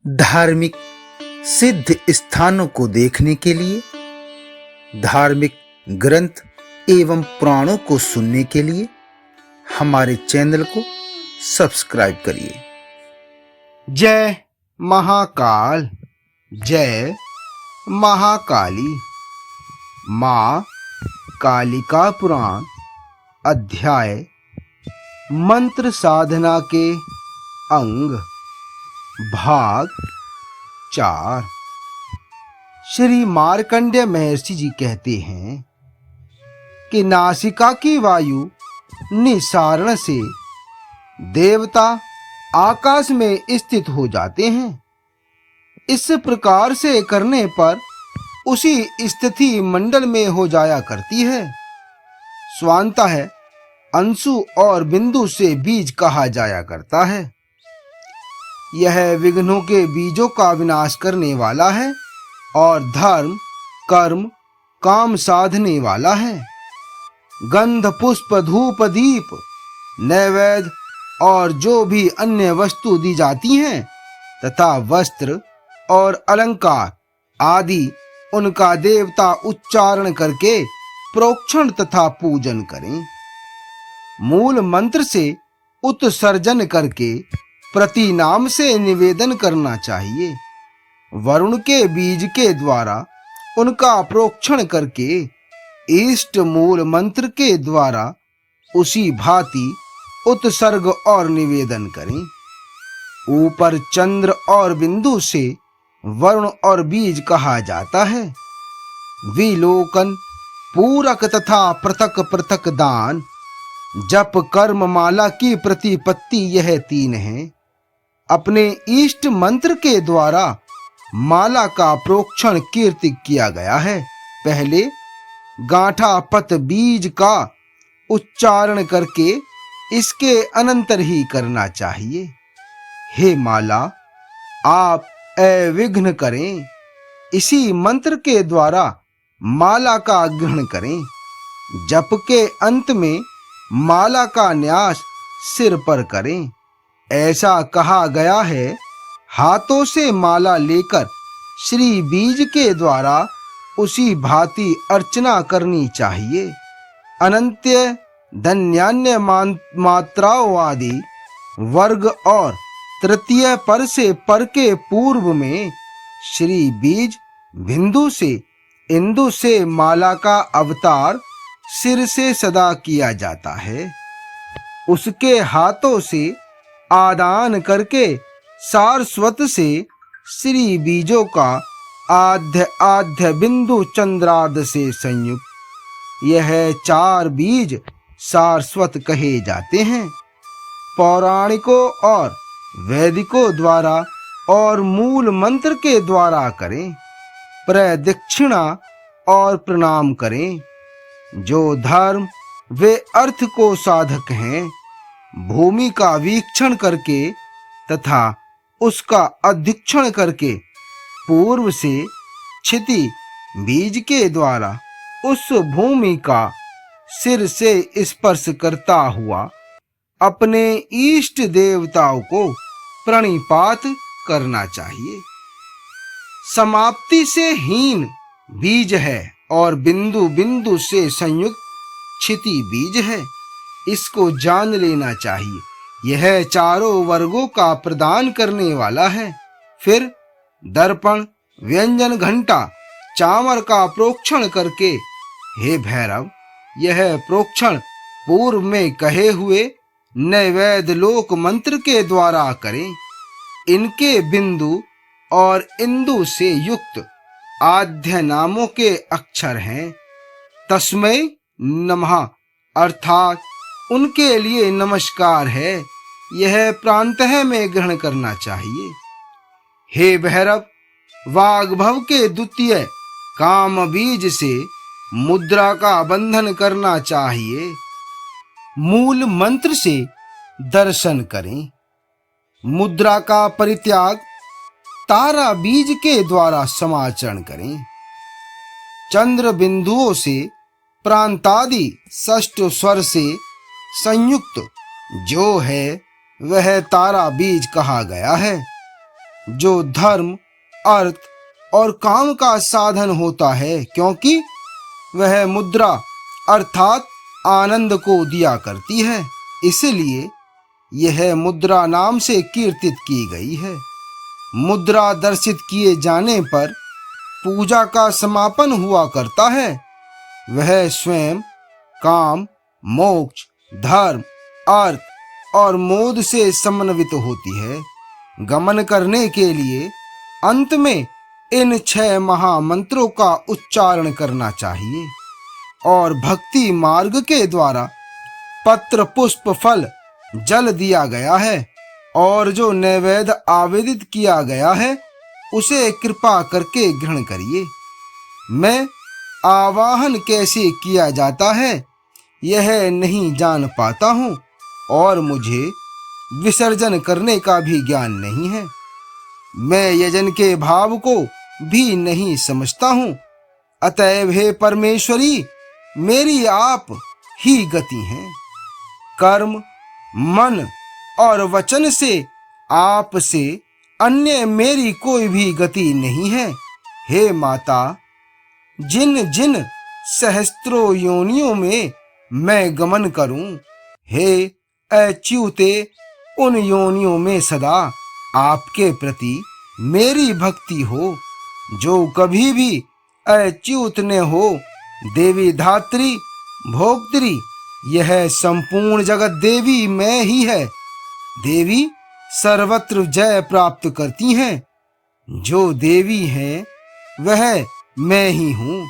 धार्मिक सिद्ध स्थानों को देखने के लिए, धार्मिक ग्रंथ एवं पुराणों को सुनने के लिए हमारे चैनल को सब्सक्राइब करिए। जय महाकाल, जय महाकाली। माँ कालिका पुराण अध्याय मंत्र साधना के अंग भाग 4। श्री मार्कंडेय महर्षि जी कहते हैं कि नासिका की वायु निसारण से देवता आकाश में स्थित हो जाते हैं। इस प्रकार से करने पर उसी स्थिति मंडल में हो जाया करती है। स्वांतः अंशु और बिंदु से बीज कहा जाया करता है। यह विघ्नों के बीजों का विनाश करने वाला है और धर्म, कर्म, काम साधने वाला है। गंध, पुष्प, धूप, दीप, नैवेद्य और जो भी अन्य वस्तु दी जाती हैं तथा वस्त्र और अलंकार आदि उनका देवता उच्चारण करके प्रोक्षण तथा पूजन करें। मूल मंत्र से उत्सर्जन करके प्रति नाम से निवेदन करना चाहिए। वरुण के बीज के द्वारा उनका प्रोक्षण करके इष्ट मूल मंत्र के द्वारा उसी भांति उत्सर्ग और निवेदन करें। ऊपर चंद्र और बिंदु से वरुण और बीज कहा जाता है। विलोकन, पूरक तथा पृथक पृथक दान, जप, कर्म, माला की प्रतिपत्ति यह 3 है। अपने इष्ट मंत्र के द्वारा माला का प्रोक्षण कीर्ति किया गया है। पहले गांठा पत बीज का उच्चारण करके इसके अनंतर ही करना चाहिए। हे माला, आप अविघ्न करें। इसी मंत्र के द्वारा माला का ग्रहण करें। जप के अंत में माला का न्यास सिर पर करें। ऐसा कहा गया है। हाथों से माला लेकर श्री बीज के द्वारा उसी भांति अर्चना करनी चाहिए। अनंत्य, धन्यान्य मात्राओं आदि वर्ग और तृतीय पर से पर के पूर्व में श्री बीज बिंदु से इंदु से माला का अवतार सिर से सदा किया जाता है। उसके हाथों से आदान करके सारस्वत से श्री बीजों का आद्य आद्य बिंदु चंद्रार्ध से संयुक्त यह 4 बीज सारस्वत कहे जाते हैं। पौराणिकों और वैदिकों द्वारा और मूल मंत्र के द्वारा करें। प्रदक्षिणा और प्रणाम करें। जो धर्म वे अर्थ को साधक हैं, भूमि का वीक्षण करके तथा उसका अधीक्षण करके पूर्व से क्षिति बीज के द्वारा उस भूमि का सिर से स्पर्श करता हुआ अपने इष्ट देवताओं को प्रणिपात करना चाहिए। समाप्ति से हीन बीज है और बिंदु बिंदु से संयुक्त क्षिति बीज है। इसको जान लेना चाहिए। यह चारों वर्गों का प्रदान करने वाला है। फिर दर्पण, व्यंजन, घंटा, चामर का प्रोक्षण करके हे भैरव, यह प्रोक्षण पूर्व में कहे हुए नैवेद्य लोक मंत्र के द्वारा करें। इनके बिंदु और इंदु से युक्त आद्य नामों के अक्षर हैं। तस्मै नमः अर्थात उनके लिए नमस्कार है। यह प्रांतः में ग्रहण करना चाहिए। हे भैरव, वाग्भव के द्वितीय काम बीज से मुद्रा का बंधन करना चाहिए। मूल मंत्र से दर्शन करें। मुद्रा का परित्याग तारा बीज के द्वारा समाचरण करें। चंद्र बिंदुओं से प्रांतादि षष्ठ स्वर से संयुक्त जो है वह तारा बीज कहा गया है। जो धर्म, अर्थ और काम का साधन होता है, क्योंकि वह मुद्रा अर्थात आनंद को दिया करती है, इसलिए यह मुद्रा नाम से कीर्तित की गई है। मुद्रा दर्शित किए जाने पर पूजा का समापन हुआ करता है। वह स्वयं काम, मोक्ष, धर्म, अर्थ और मोद से समन्वित होती है। गमन करने के लिए अंत में इन 6 महामंत्रों का उच्चारण करना चाहिए और भक्ति मार्ग के द्वारा पत्र, पुष्प, फल, जल दिया गया है और जो नैवेद्य आवेदित किया गया है उसे कृपा करके ग्रहण करिए। मैं आवाहन कैसे किया जाता है यह नहीं जान पाता हूँ और मुझे विसर्जन करने का भी ज्ञान नहीं है। मैं यजन के भाव को भी नहीं समझता हूँ। अतएव हे परमेश्वरी, मेरी आप ही गति हैं। कर्म, मन और वचन से आप से अन्य मेरी कोई भी गति नहीं है। हे माता, जिन जिन सहस्त्रों योनियों में मैं गमन करूं, हे अच्युते, उन योनियों में सदा आपके प्रति मेरी भक्ति हो। जो कभी भी अच्युत न हो, देवी धात्री, भोक्त्री, यह संपूर्ण जगत देवी मैं ही है। देवी सर्वत्र जय प्राप्त करती हैं। जो देवी हैं वह मैं ही हूँ।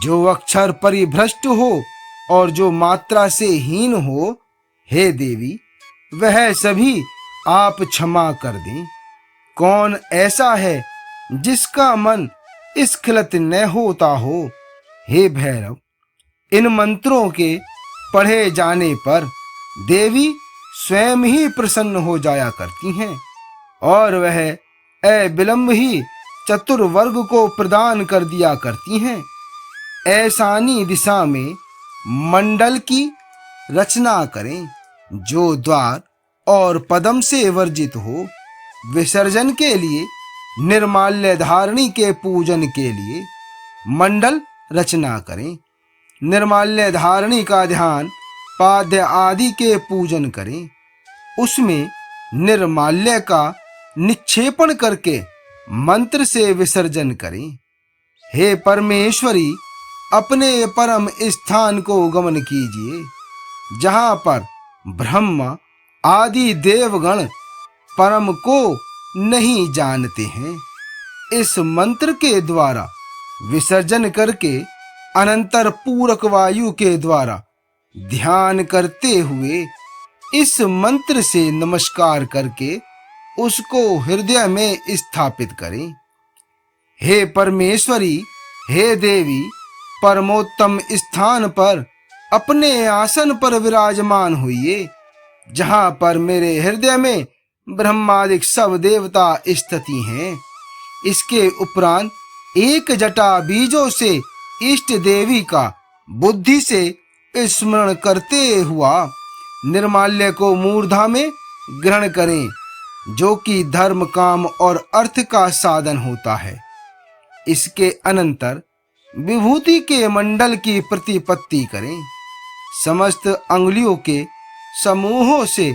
जो अक्षर परिभ्रष्ट हो और जो मात्रा से हीन हो, हे देवी, वह सभी आप क्षमा कर दें। कौन ऐसा है जिसका मन स्खलित न होता हो? हे भैरव, इन मंत्रों के पढ़े जाने पर देवी स्वयं ही प्रसन्न हो जाया करती हैं और वह अविलंब ही चतुर्वर्ग को प्रदान कर दिया करती हैं। ऐसानी दिशा में मंडल की रचना करें जो द्वार और पदम से वर्जित हो। विसर्जन के लिए, निर्माल्य धारणी के पूजन के लिए मंडल रचना करें। निर्माल्य धारणी का ध्यान पाद्य आदि के पूजन करें। उसमें निर्माल्य का निक्षेपण करके मंत्र से विसर्जन करें। हे परमेश्वरी, अपने परम स्थान को गमन कीजिए, जहाँ पर ब्रह्मा आदि देवगण परम को नहीं जानते हैं। इस मंत्र के द्वारा विसर्जन करके अनंतर पूरक वायु के द्वारा ध्यान करते हुए इस मंत्र से नमस्कार करके उसको हृदय में स्थापित करें। हे परमेश्वरी, हे देवी, परमोत्तम स्थान पर अपने आसन पर विराजमान होइए, जहाँ पर मेरे हृदय में ब्रह्मादिक सब देवता स्थिति हैं। इसके उपरांत एक जटा बीजों से इष्ट देवी का बुद्धि से स्मरण करते हुआ निर्माल्य को मूर्धा में ग्रहण करें, जो कि धर्म, काम और अर्थ का साधन होता है। इसके अनंतर विभूति के मंडल की प्रतिपत्ति करें। समस्त अंगुलियों के समूहों से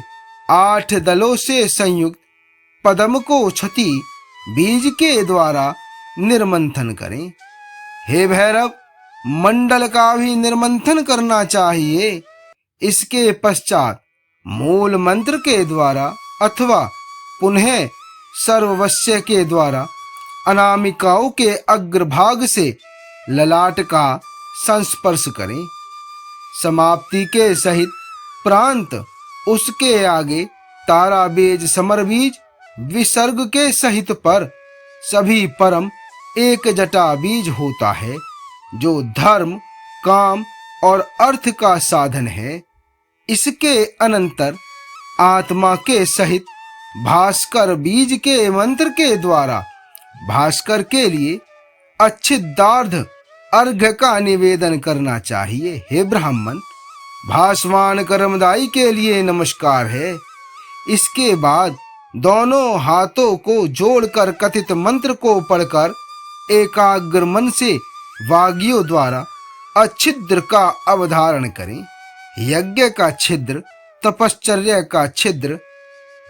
8 दलों से संयुक्त पद्म को क्षति बीज के द्वारा निर्मंथन करें। हे भैरव, मंडल का भी निर्मंथन करना चाहिए। इसके पश्चात मूल मंत्र के द्वारा अथवा पुनः सर्ववश्य के द्वारा अनामिकाओं के अग्रभाग से ललाट का संस्पर्श करें। समाप्ति के सहित प्रांत, उसके आगे तारा बीज, समर बीज, विसर्ग के सहित पर सभी परम एक जटा बीज होता है, जो धर्म, काम और अर्थ का साधन है। इसके अनंतर आत्मा के सहित भास्कर बीज के मंत्र के द्वारा भास्कर के लिए अच्छिदार्ध अर्घ्य का निवेदन करना चाहिए। हे ब्राह्मण, भास्वान कर्मदाई के लिए नमस्कार है। इसके बाद दोनों हाथों को जोड़कर कथित मंत्र को पढ़कर एकाग्र मन से वागियों द्वारा अच्छिद्र का अवधारण करें। यज्ञ का छिद्र, तपश्चर्या का छिद्र,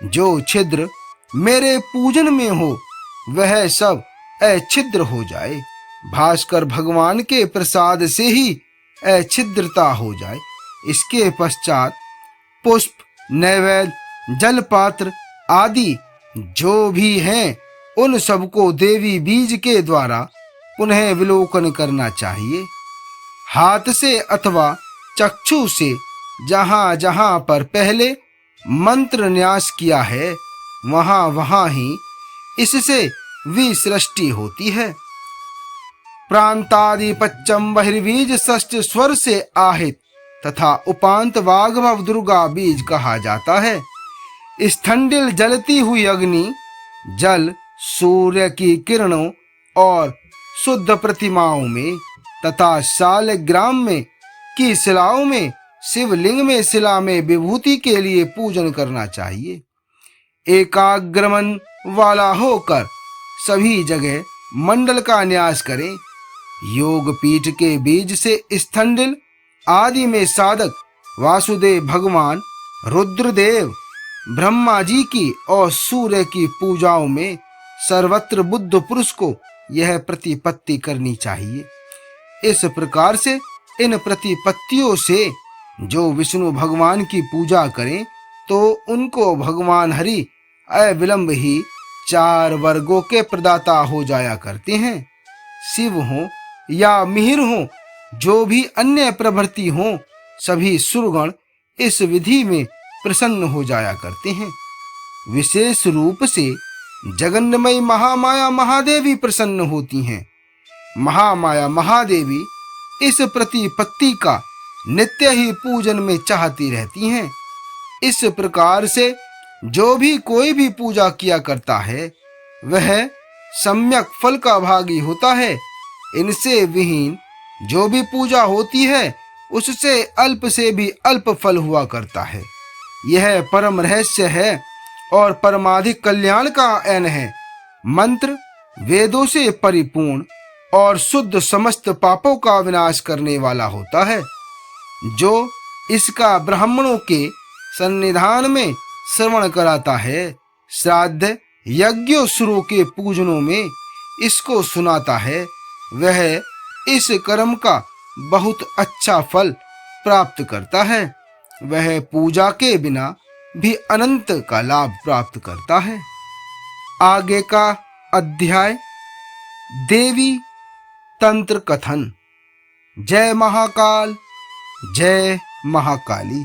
जो छिद्र मेरे पूजन में हो वह सब अछिद्र हो जाए। भास्कर भगवान के प्रसाद से ही अछिद्रता हो जाए। इसके पश्चात पुष्प, नैवेद्य, जलपात्र आदि जो भी हैं उन सबको देवी बीज के द्वारा पुनः विलोकन करना चाहिए। हाथ से अथवा चक्षु से जहां जहां पर पहले मंत्र न्यास किया है वहां वहां ही इससे विसृष्टि होती है। प्रांतादिपच्चम बहिर्बीज षष्ठ स्वर से आहित तथा उपांत वाग्भव दुर्गा बीज कहा जाता है। स्थंडिल जलती हुई अग्नि, जल सूर्य की किरणों और शुद्ध प्रतिमाओं में तथा शालग्राम में की शिलाओं में, शिवलिंग में शिला में विभूति के लिए पूजन करना चाहिए। एकाग्र मन वाला होकर सभी जगह मंडल का न्यास करें। योग पीठ के बीज से स्थंडिल आदि में साधक वासुदेव भगवान, रुद्रदेव, ब्रह्मा जी की और सूर्य की पूजाओं में सर्वत्र बुद्ध पुरुष को यह प्रतिपत्ति करनी चाहिए। इस प्रकार से इन प्रतिपत्तियों से जो विष्णु भगवान की पूजा करें तो उनको भगवान हरि अविलंब ही 4 वर्गों के प्रदाता हो जाया करते हैं। शिव हो या मिहिर हो, जो भी अन्य प्रवृत्ति हो, सभी सुरगण इस विधि में प्रसन्न हो जाया करते हैं। विशेष रूप से जगन्मयी महामाया महादेवी प्रसन्न होती हैं। महामाया महादेवी इस प्रतिपत्ति का नित्य ही पूजन में चाहती रहती हैं। इस प्रकार से जो भी कोई भी पूजा किया करता है वह सम्यक फल का भागी होता है। इनसे विहीन जो भी पूजा होती है उससे अल्प से भी अल्प फल हुआ करता है। यह परम रहस्य है और परमाधिक कल्याण का ऐन है। मंत्र वेदों से परिपूर्ण और शुद्ध समस्त पापों का विनाश करने वाला होता है। जो इसका ब्राह्मणों के सन्निधान में श्रवण कराता है, श्राद्ध यज्ञोत्सवों के पूजनों में इसको सुनाता है, वह इस कर्म का बहुत अच्छा फल प्राप्त करता है। वह पूजा के बिना भी अनंत का लाभ प्राप्त करता है। आगे का अध्याय देवी तंत्र कथन। जय महाकाल, जय महाकाली।